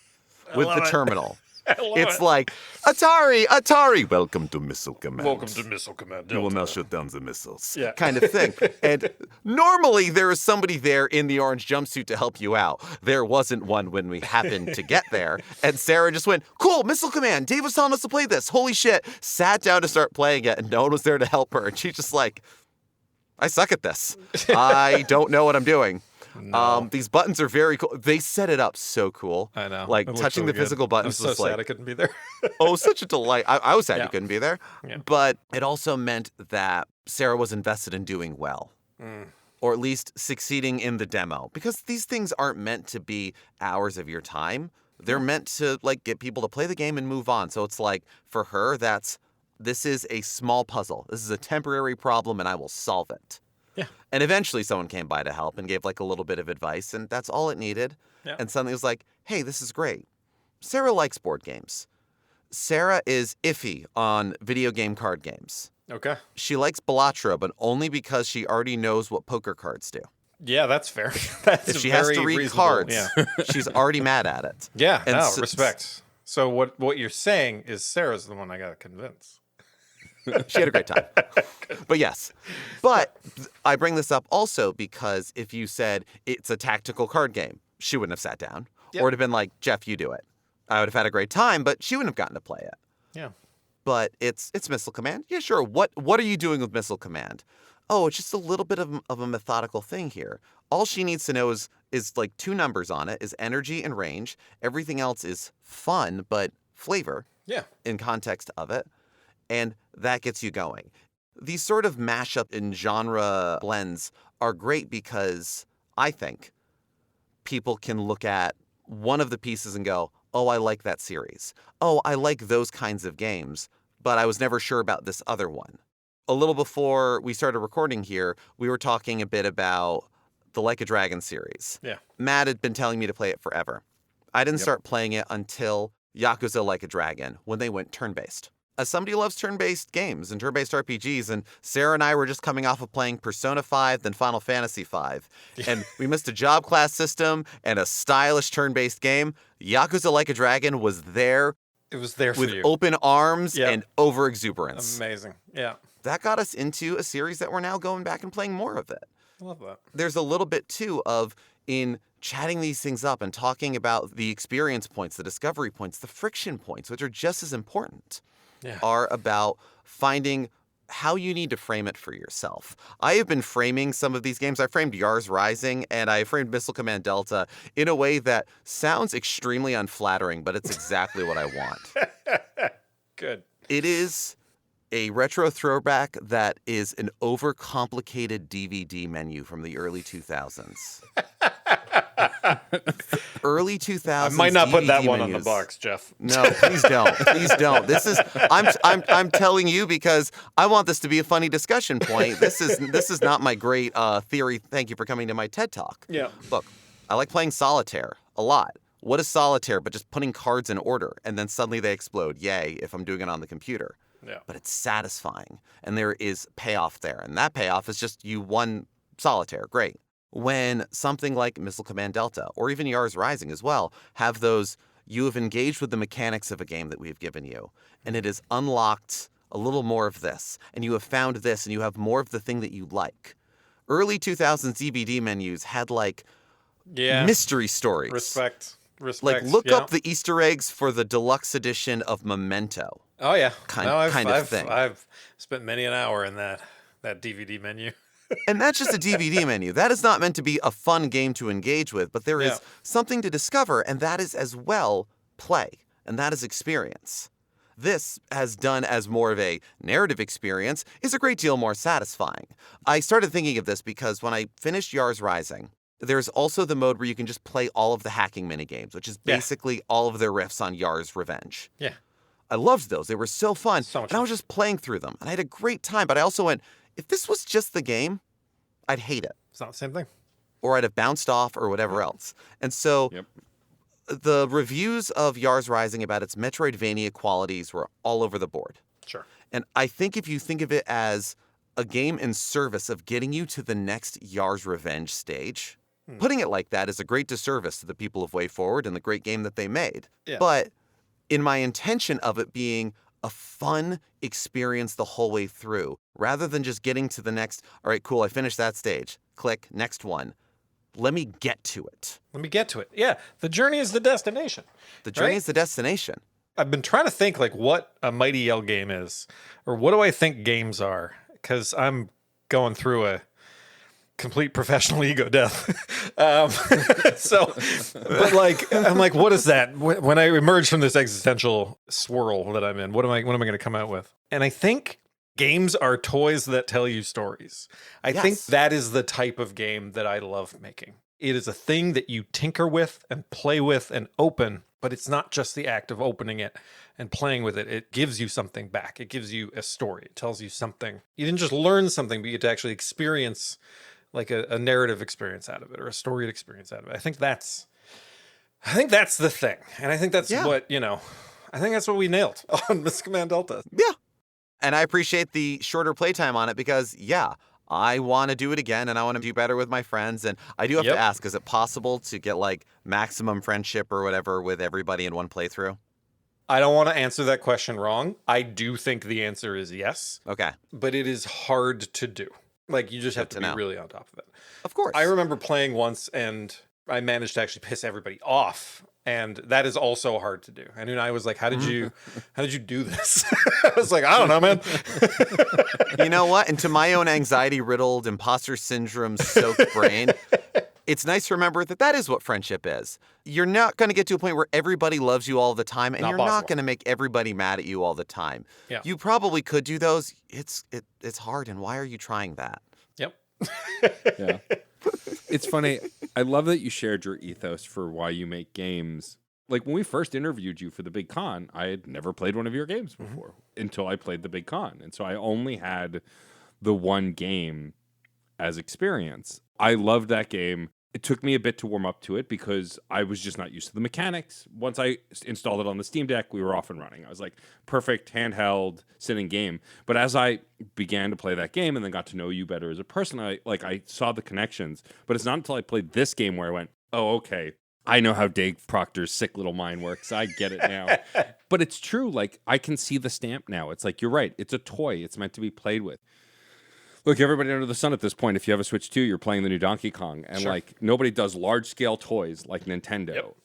with the terminal. It's like, Atari, welcome to Missile Command. Welcome to Missile Command Delta. You will now shut down the missiles. Kind of thing. And normally there is somebody there in the orange jumpsuit to help you out. There wasn't one when we happened to get there. And Sarah just went, cool, Missile Command. Dave was telling us to play this. Holy shit. Sat down to start playing it and no one was there to help her. And she's just like, I suck at this. I don't know what I'm doing. No. These buttons are very cool. They set it up so cool. I know. Like touching the physical buttons I'm so was sad like, I couldn't be there. oh, such a delight. I was sad you couldn't be there. Yeah. But it also meant that Sarah was invested in doing well. Or at least succeeding in the demo. Because these things aren't meant to be hours of your time. They're meant to like get people to play the game and move on. So it's like for her, this is a small puzzle. This is a temporary problem and I will solve it. Yeah. And eventually someone came by to help and gave like a little bit of advice, and that's all it needed. Yeah. And suddenly it was like, hey, this is great. Sarah likes board games. Sarah is iffy on video game card games. Okay. She likes Bellatra, but only because she already knows what poker cards do. Yeah, that's fair. That's If she has to read cards, she's already mad at it. Yeah, And no, respect. So what you're saying is Sarah's the one I got to convince. She had a great time. But yes. But I bring this up also because if you said it's a tactical card game, she wouldn't have sat down. Yep. Or it would have been like, Geoff, you do it. I would have had a great time, but she wouldn't have gotten to play it. Yeah. But it's Missile Command. Yeah, sure. What are you doing with Missile Command? Oh, it's just a little bit of a methodical thing here. All she needs to know is like 2 numbers on it, is energy and range. Everything else is fun, but flavor. Yeah. In context of it. And that gets you going. These sort of mashup in genre blends are great because I think people can look at one of the pieces and go, oh, I like that series. Oh, I like those kinds of games, but I was never sure about this other one. A little before we started recording here, we were talking a bit about the Like a Dragon series. Yeah. Matt had been telling me to play it forever. I didn't start playing it until Yakuza Like a Dragon, when they went turn-based. As somebody who loves turn-based games and turn-based RPGs, and Sarah and I were just coming off of playing Persona 5, then Final Fantasy 5, and we missed a job class system and a stylish turn-based game. Yakuza Like a Dragon was there. It was there for with you. open arms and over-exuberance. Amazing. Yeah. That got us into a series that we're now going back and playing more of it. I love that. There's a little bit, too, of in chatting these things up and talking about the experience points, the discovery points, the friction points, which are just as important. Are about finding how you need to frame it for yourself. I have been framing some of these games. I framed Yars Rising and I framed Missile Command Delta in a way that sounds extremely unflattering, but it's exactly what I want. Good. It is a retro throwback that is an overcomplicated DVD menu from the early 2000s. Early 2000s. I might not put that DVD one on the menus. box, Geoff. No, please don't. Please don't. This is I'm telling you because I want this to be a funny discussion point. This is not my great theory. Thank you for coming to my TED Talk. Yeah. Look, I like playing solitaire a lot. What is solitaire but just putting cards in order and then suddenly they explode? Yay, if I'm doing it on the computer. Yeah. But it's satisfying and there is payoff there. And that payoff is just you won solitaire. Great. When something like Missile Command Delta or even Yars Rising as well have those, you have engaged with the mechanics of a game that we've given you and it has unlocked a little more of this and you have found this and you have more of the thing that you like. Early 2000s DVD menus had like mystery stories. Respect. Like look up the Easter eggs for the deluxe edition of Memento. Oh yeah. Kind of thing. I've spent many an hour in that DVD menu. And that's just a DVD menu. That is not meant to be a fun game to engage with, but there is something to discover, and that is as well play, and that is experience. This, as done as more of a narrative experience, is a great deal more satisfying. I started thinking of this because when I finished Yars Rising, there's also the mode where you can just play all of the hacking minigames, which is basically all of their riffs on Yars Revenge. Yeah. I loved those. They were so fun. So much and I was just playing through them, and I had a great time, but I also went, if this was just the game, I'd hate it. It's not the same thing. Or I'd have bounced off or whatever else. And so the reviews of Yars Rising about its Metroidvania qualities were all over the board. Sure. And I think if you think of it as a game in service of getting you to the next Yars Revenge stage, putting it like that is a great disservice to the people of Way Forward and the great game that they made. Yeah. But in my intention of it being a fun experience the whole way through, rather than just getting to the next, all right, cool, I finished that stage, click, next one. Let me get to it. Let me get to it. Yeah, the journey is the destination. The journey right? is the destination. I've been trying to think like what a Mighty Yell game is, or what do I think games are? Because I'm going through a complete professional ego death. But like, I'm like, what is that? When I emerge from this existential swirl that I'm in, what am I going to come out with? And I think games are toys that tell you stories. I think that is the type of game that I love making. It is a thing that you tinker with and play with and open, but it's not just the act of opening it and playing with it. It gives you something back. It gives you a story. It tells you something. You didn't just learn something, but you get to actually experience like a narrative experience out of it or a storied experience out of it. I think that's the thing. And I think that's what, I think that's what we nailed on Missile Command Delta. Yeah. And I appreciate the shorter playtime on it because, I want to do it again and I want to do better with my friends. And I do have to ask, is it possible to get like maximum friendship or whatever with everybody in one playthrough? I don't want to answer that question wrong. I do think the answer is yes. Okay. But it is hard to do. Like, you just have to be really on top of it. Of course. I remember playing once and I managed to actually piss everybody off. And that is also hard to do. And I was like, how did you do this? I was like, I don't know, man. You know what? And to my own anxiety-riddled, imposter syndrome-soaked brain, it's nice to remember that is what friendship is. You're not going to get to a point where everybody loves you all the time, and you're not going to make everybody mad at you all the time. Yeah. You probably could do those. It's hard, and why are you trying that? Yep. Yeah. It's funny. I love that you shared your ethos for why you make games. Like when we first interviewed you for the Big Con, I had never played one of your games before until I played the Big Con. And so I only had the one game as experience. I loved that game. It took me a bit to warm up to it because I was just not used to the mechanics. Once I installed it on the Steam Deck, we were off and running. I was like, perfect handheld sitting game. But as I began to play that game and then got to know you better as a person, I saw the connections. But it's not until I played this game where I went, oh, okay, I know how Dave Proctor's sick little mind works. I get it now. But it's true. Like, I can see the stamp now. It's like, you're right. It's a toy. It's meant to be played with. Look, everybody under the sun at this point, if you have a Switch 2, you're playing the new Donkey Kong. And like, nobody does large-scale toys like Nintendo. Yep.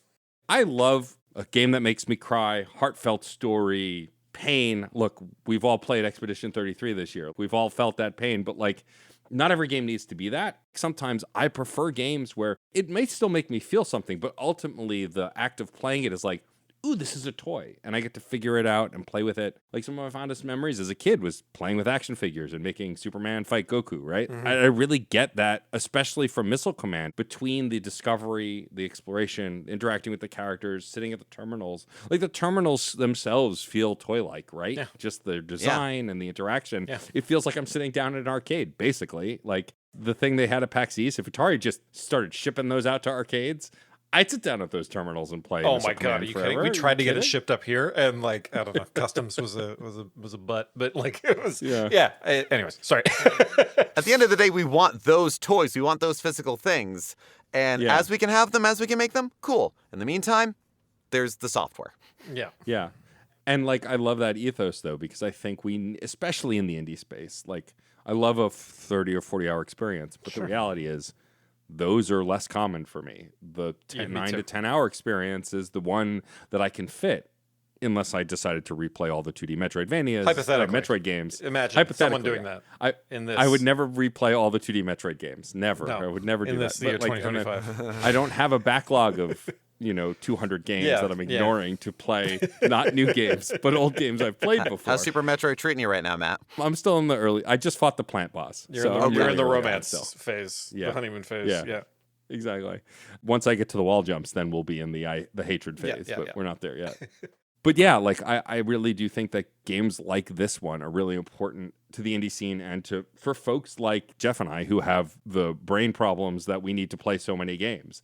I love a game that makes me cry, heartfelt story, pain. Look, we've all played Expedition 33 this year. We've all felt that pain. But like, not every game needs to be that. Sometimes I prefer games where it may still make me feel something, but ultimately the act of playing it is like, ooh, this is a toy. And I get to figure it out and play with it. Like some of my fondest memories as a kid was playing with action figures and making Superman fight Goku, right? Mm-hmm. I really get that, especially from Missile Command, between the discovery, the exploration, interacting with the characters, sitting at the terminals. Like the terminals themselves feel toy-like, right? Yeah. Just the design and the interaction. Yeah. It feels like I'm sitting down at an arcade, basically. Like the thing they had at PAX East, if Atari just started shipping those out to arcades, I'd sit down at those terminals and play. Oh my god, are you kidding? We tried to get it shipped up here, and like I don't know, customs was a butt, but like it was. Yeah. Anyways, sorry. At the end of the day, we want those toys. We want those physical things, and as we can have them, as we can make them, cool. In the meantime, there's the software. Yeah. And like I love that ethos though, because I think we, especially in the indie space, like I love a 30 or 40 hour experience, but the reality is, those are less common for me. The 9 to 10 hour experience is the one that I can fit, unless I decided to replay all the 2D Metroidvanias, Metroid games. Imagine someone doing that. I would never replay all the 2D Metroid games. Never. No, I would never do that. In this year, 2025. I don't have a backlog of 200 games that I'm ignoring to play, not new games, but old games I've played before. How's Super Metroid treating you right now, Matt? I'm still in the early. I just fought the plant boss. You're in the romance phase, the honeymoon phase. Yeah. Exactly. Once I get to the wall jumps, then we'll be in the hatred phase, but we're not there yet. But yeah, like I really do think that games like this one are really important to the indie scene and for folks like Geoff and I who have the brain problems that we need to play so many games.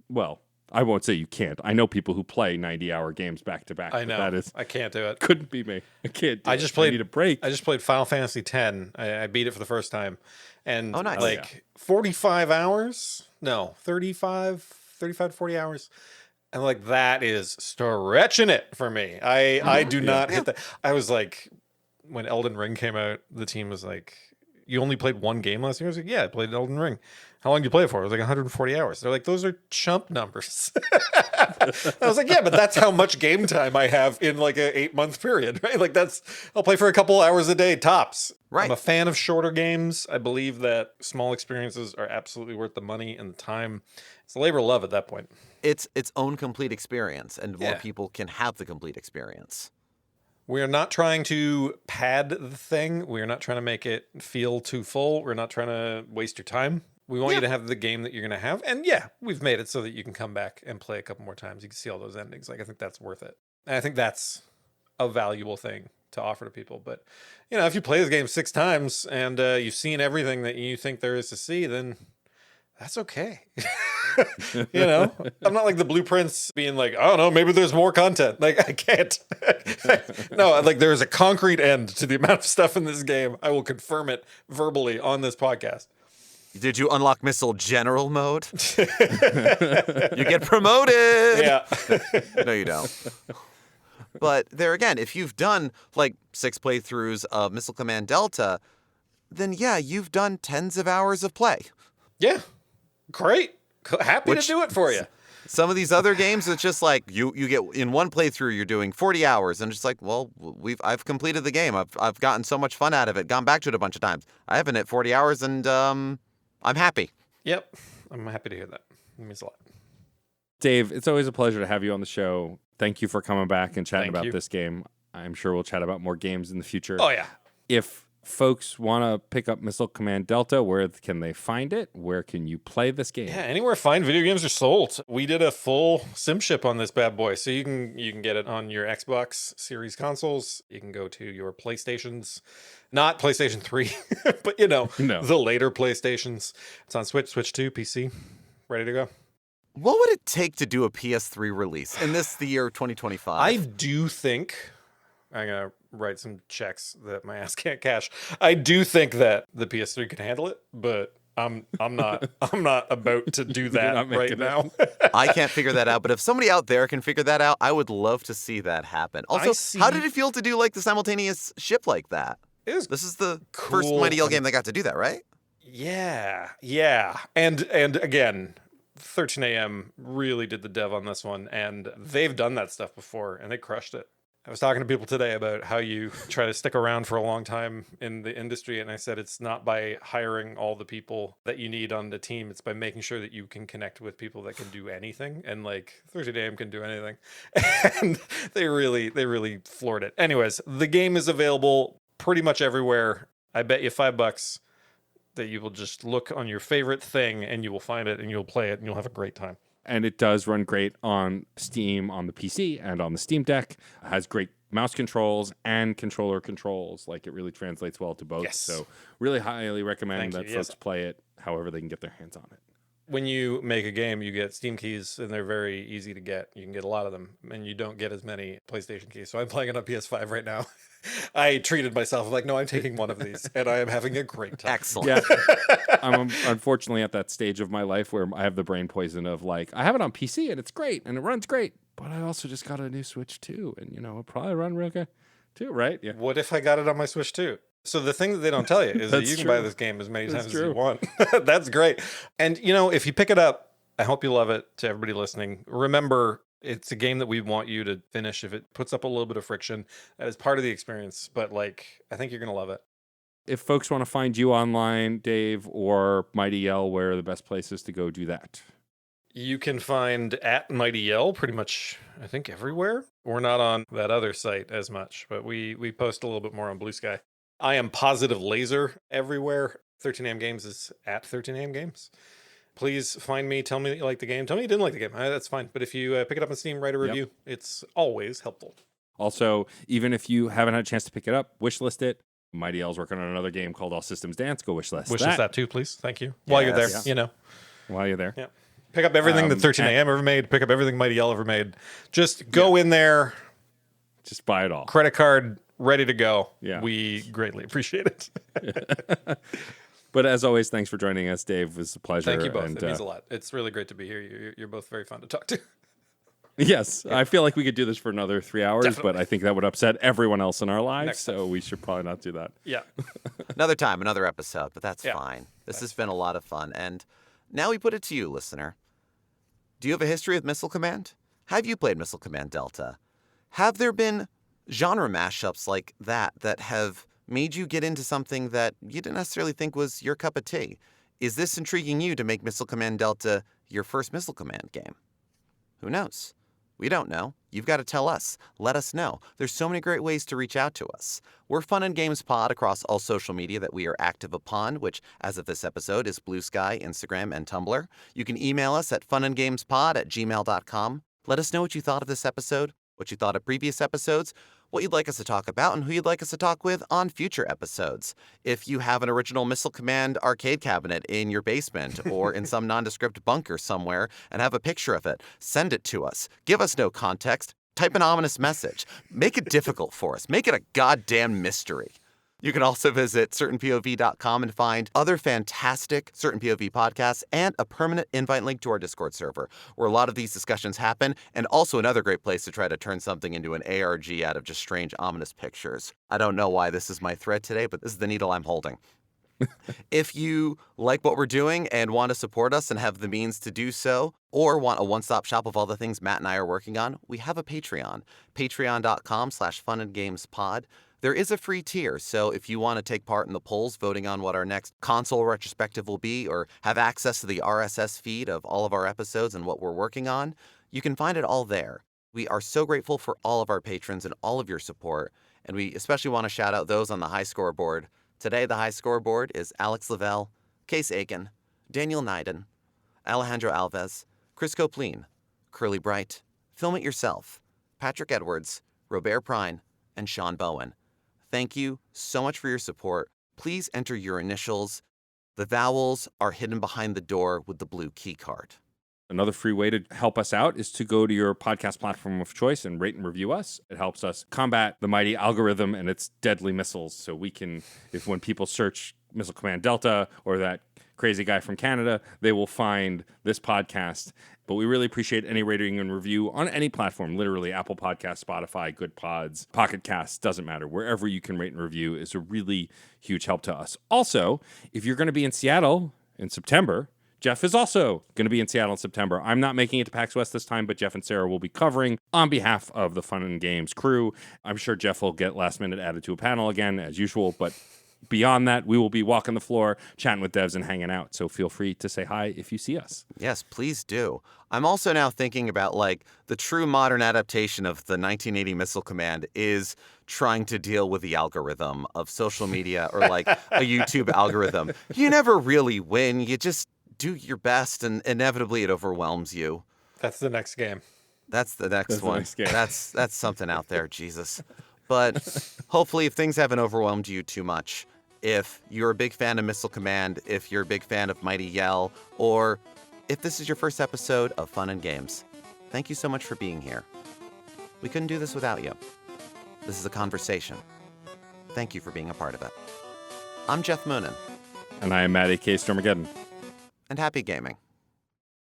Well, I won't say you can't. I know people who play 90-hour games back to back. I know. That is, I can't do it. couldn't be me. I can't do I it. just played. I need a break. I just played Final Fantasy X. I beat it for the first time, and Oh, nice. like 45 hours. No, 35 to 40 hours. And like that is stretching it for me. I do not hit that. I was like, when Elden Ring came out, the team was like, "You only played one game last year?" I was like, "Yeah, I played Elden Ring." How long did you play it for? I was like 140 hours. They're like, "Those are chump numbers." I was like, "Yeah, but that's how much game time I have in like a 8-month period, right? Like I'll play for a couple hours a day tops." Right. I'm a fan of shorter games. I believe that small experiences are absolutely worth the money and the time. It's a labor of love at that point. It's its own complete experience, and more Yeah. people can have the complete experience. We are not trying to pad the thing. We are not trying to make it feel too full. We're not trying to waste your time. We want you to have the game that you're going to have. And yeah, we've made it so that you can come back and play a couple more times. You can see all those endings. Like, I think that's worth it. And I think that's a valuable thing to offer to people. But, you know, if you play this game 6 times and you've seen everything that you think there is to see, then that's okay. You know, I'm not like the Blueprints being like, I don't know, maybe there's more content. Like, I can't. No, like there is a concrete end to the amount of stuff in this game. I will confirm it verbally on this podcast. Did you unlock Missile General mode? You get promoted. Yeah. No, you don't. But there again, if you've done like 6 playthroughs of Missile Command Delta, then yeah, you've done tens of hours of play. Yeah. Great. Happy to do it for you. Some of these other games, it's just like you get in one playthrough, you're doing 40 hours, and it's just like, well, I've completed the game. I've gotten so much fun out of it. Gone back to it a bunch of times. I haven't hit 40 hours, and I'm happy. Yep. I'm happy to hear that. It means a lot. Dave, it's always a pleasure to have you on the show. Thank you for coming back and chatting Thank about you. this game. I'm sure we'll chat about more games in the future. Oh, yeah. If folks want to pick up Missile Command Delta, where can they find it? Where can you play this game? Yeah, anywhere fine video games are sold. We did a full sim ship on this bad boy, so you can get it on your Xbox Series consoles. You can go to your PlayStations, not PlayStation 3, but you know, No. the later PlayStations. It's on Switch, Switch 2, PC, ready to go. What would it take to do a PS3 release in the year 2025? I do think I'm gonna write some checks that my ass can't cash. I do think that the PS3 can handle it, but I'm not about to do that not right making now. I can't figure that out, but if somebody out there can figure that out, I would love to see that happen. Also, how did it feel to do like the simultaneous ship like that? It was This is the first cool. Mighty L game that got to do that, right? Yeah. And again, 13 AM really did the dev on this one, and they've done that stuff before, and they crushed it. I was talking to people today about how you try to stick around for a long time in the industry, and I said it's not by hiring all the people that you need on the team, it's by making sure that you can connect with people that can do anything, and like 13 AM can do anything. And they really floored it. Anyways, the game is available pretty much everywhere. I bet you $5 that you will just look on your favorite thing and you will find it and you'll play it and you'll have a great time. And it does run great on Steam, on the PC, and on the Steam Deck. It has great mouse controls and controller controls. Like, it really translates well to both. Yes. So really highly recommend Thank that you. folks Yes. play it however they can get their hands on it. When you make a game, you get Steam keys and they're very easy to get. You can get a lot of them and you don't get as many PlayStation keys. So I'm playing it on PS5 right now. I treated myself like, no, I'm taking one of these and I am having a great time. Excellent. Yeah. I'm unfortunately at that stage of my life where I have the brain poison of like, I have it on PC and it's great and it runs great, but I also just got a new Switch too. And, you know, it'll probably run real good too, right? Yeah. What if I got it on my Switch too? So the thing that they don't tell you is that That's you can true. buy this game as many That's times as true. you want. That's great. And, you know, if you pick it up, I hope you love it. To everybody listening, remember, it's a game that we want you to finish. If it puts up a little bit of friction, that is part of the experience. But, like, I think you're going to love it. If folks want to find you online, Dave, or Mighty L, where are the best places to go do that? You can find at Mighty Yell pretty much, I think, everywhere. We're not on that other site as much, but we post a little bit more on Bluesky. I am Positive Laser everywhere. 13am Games is at 13am Games. Please find me. Tell me that you like the game. Tell me you didn't like the game. That's fine. But if you pick it up on Steam, write a review. It's always helpful. Also, even if you haven't had a chance to pick it up, wishlist it. Mighty L's working on another game called All Systems Dance. Go wishlist Wishlist that too, please. Thank you. While you're there, Yes. you know. while you're there. Yeah. Pick up everything that 13 AM ever made. Pick up everything Mighty Yell ever made. Just go in there. Just buy it all. Credit card ready to go. Yeah. We greatly appreciate it. But as always, thanks for joining us, Dave. It was a pleasure. Thank you both. And, it means a lot. It's really great to be here. You're both very fun to talk to. Yes, I feel like we could do this for another 3 hours, Definitely. but I think that would upset everyone else in our lives, so we should probably not do that. Yeah. Another time, another episode, but that's Yeah. fine. This has been a lot of fun. And now we put it to you, listener. Do you have a history with Missile Command? Have you played Missile Command Delta? Have there been genre mashups like that have made you get into something that you didn't necessarily think was your cup of tea? Is this intriguing you to make Missile Command Delta your first Missile Command game? Who knows? We don't know. You've got to tell us. Let us know. There's so many great ways to reach out to us. We're Fun and Games Pod across all social media that we are active upon, which, as of this episode, is Bluesky, Instagram, and Tumblr. You can email us at funandgamespod@gmail.com. Let us know what you thought of this episode, what you thought of previous episodes, what you'd like us to talk about, and who you'd like us to talk with on future episodes. If you have an original Missile Command arcade cabinet in your basement or in some nondescript bunker somewhere and have a picture of it, send it to us. Give us no context. Type an ominous message. Make it difficult for us. Make it a goddamn mystery. You can also visit certainpov.com and find other fantastic Certain POV podcasts and a permanent invite link to our Discord server, where a lot of these discussions happen, and also another great place to try to turn something into an ARG out of just strange, ominous pictures. I don't know why this is my thread today, but this is the needle I'm holding. If you like what we're doing and want to support us and have the means to do so, or want a one-stop shop of all the things Matt and I are working on, we have a Patreon, patreon.com/funandgamespod. There is a free tier, so if you want to take part in the polls voting on what our next console retrospective will be, or have access to the RSS feed of all of our episodes and what we're working on, you can find it all there. We are so grateful for all of our patrons and all of your support, and we especially want to shout out those on the high scoreboard. Today, the high scoreboard is Alex Lavelle, Case Aiken, Daniel Nyden, Alejandro Alves, Chris Copleen, Curly Bright, Film It Yourself, Patrick Edwards, Robert Prine, and Sean Bowen. Thank you so much for your support. Please enter your initials. The vowels are hidden behind the door with the blue key card. Another free way to help us out is to go to your podcast platform of choice and rate and review us. It helps us combat the mighty algorithm and its deadly missiles. So we can, if when people search Missile Command Delta or that crazy guy from Canada, they will find this podcast. But we really appreciate any rating and review on any platform, literally Apple Podcasts, Spotify, Good Pods, Pocket Casts, doesn't matter. Wherever you can rate and review is a really huge help to us. Also, if you're going to be in Seattle in September, Geoff is also going to be in Seattle in September. I'm not making it to PAX West this time, but Geoff and Sarah will be covering on behalf of the Fun and Games crew. I'm sure Geoff will get last minute added to a panel again, as usual, but beyond that, we will be walking the floor, chatting with devs and hanging out. So feel free to say hi if you see us. Yes, please do. I'm also now thinking about, like, the true modern adaptation of the 1980 Missile Command is trying to deal with the algorithm of social media or, like, a YouTube algorithm. You never really win. You just do your best, and inevitably it overwhelms you. That's the next game. That's the next That's the one. next game. That's something out there, Jesus. But hopefully, if things haven't overwhelmed you too much, if you're a big fan of Missile Command, if you're a big fan of Mighty Yell, or if this is your first episode of Fun and Games, thank you so much for being here. We couldn't do this without you. This is a conversation. Thank you for being a part of it. I'm Geoff Moonen. And I am Matt A.K. Stormageddon. And happy gaming.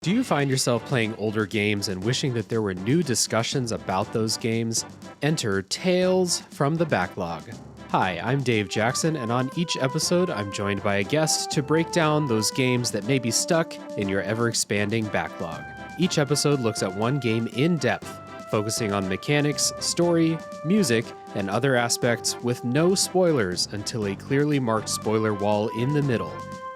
Do you find yourself playing older games and wishing that there were new discussions about those games? Enter Tales from the Backlog. Hi, I'm Dave Jackson, and on each episode, I'm joined by a guest to break down those games that may be stuck in your ever-expanding backlog. Each episode looks at one game in depth, focusing on mechanics, story, music, and other aspects with no spoilers until a clearly marked spoiler wall in the middle.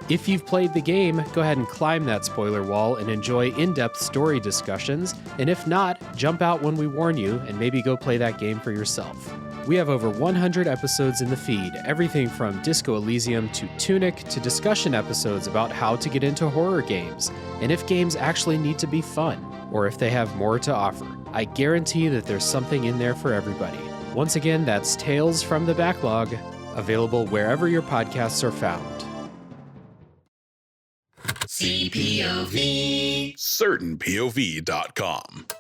If you've played the game, go ahead and climb that spoiler wall and enjoy in-depth story discussions, and if not, jump out when we warn you and maybe go play that game for yourself. We have over 100 episodes in the feed, everything from Disco Elysium to Tunic to discussion episodes about how to get into horror games, and if games actually need to be fun, or if they have more to offer. I guarantee that there's something in there for everybody. Once again, that's Tales from the Backlog, available wherever your podcasts are found. CPOV. CertainPOV.com.